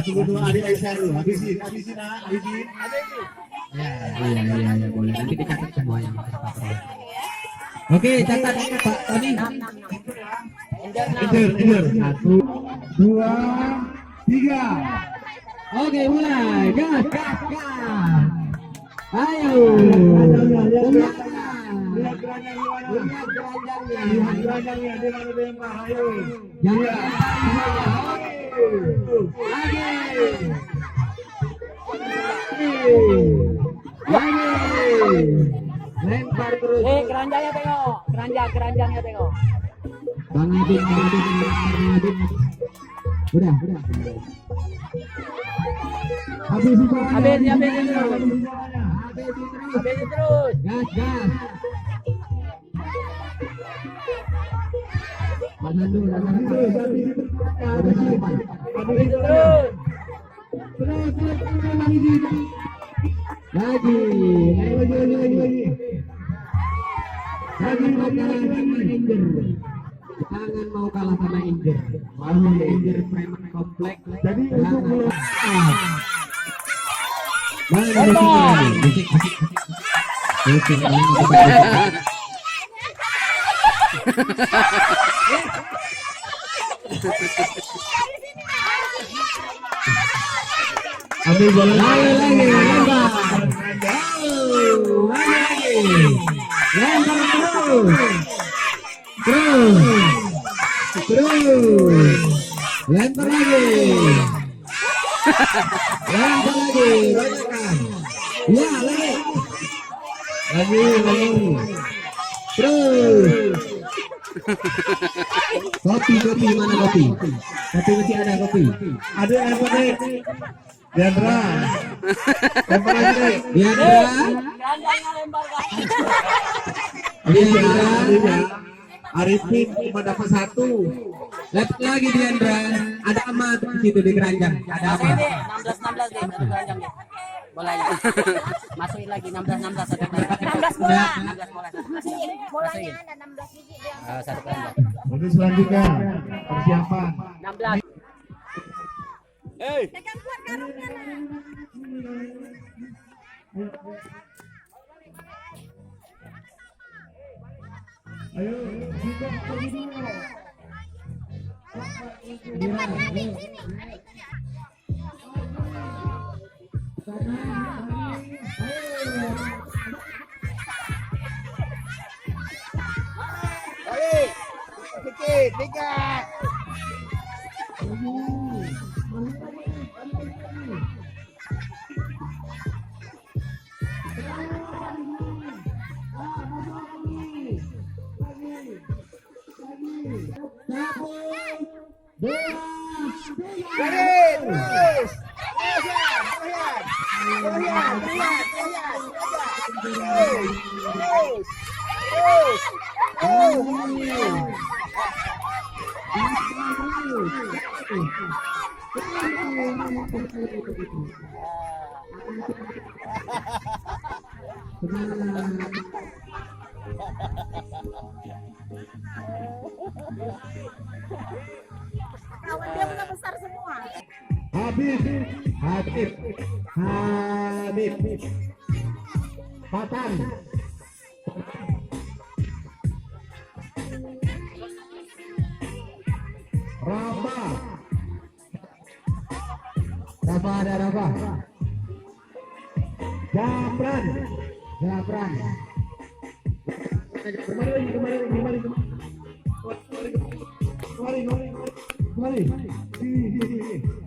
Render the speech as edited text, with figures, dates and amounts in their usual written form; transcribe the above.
Tunggu dulu adik Aisyah dulu. Habisin. Iya, boleh. Nanti dicatat semua yang pakai. Oke, catat Pak Tony. Enter. 1, 2, 3. Oke, mulai. Gas. Ayo. Lihat keranjangnya di mana Demah. Ayo. Lempar terus. Keranjangnya tengok. Keranjangnya tengok. Bang Adin. Udah. Habisin terus. Gas. Habisin Terus. Lagi. Jangan mau kalah sama Injer. Walaupun Injer preman komplek. Jadi untuk musik. ambil bola lagi. Lempar lagi. Banyakan. Ya, lagi. Terus. Kopi mana kopi? Kopi masih ada kopi. ada yang pakai Diandra. Lempar lagi. Keranjangnya lempar. Arifin cuma dapat 1. Lempar lagi Diandra. Ada emas di situ di keranjang. Ada apa? 16 deh, keranjang deh. Bolanya. Masukin lagi 16 satu keranjang. 16 bola. 16 bola. Bolanya ada 16 biji dia. Satu keranjang. Untuk selanjutnya persiapan. 16. Tekan kuat karungnya lah. Ayo, kita pergi dulu. Sedikit, 3. Kawan dia udah besar semua. Habib Patan Rafa ada Rafa Japran kembali. Sini.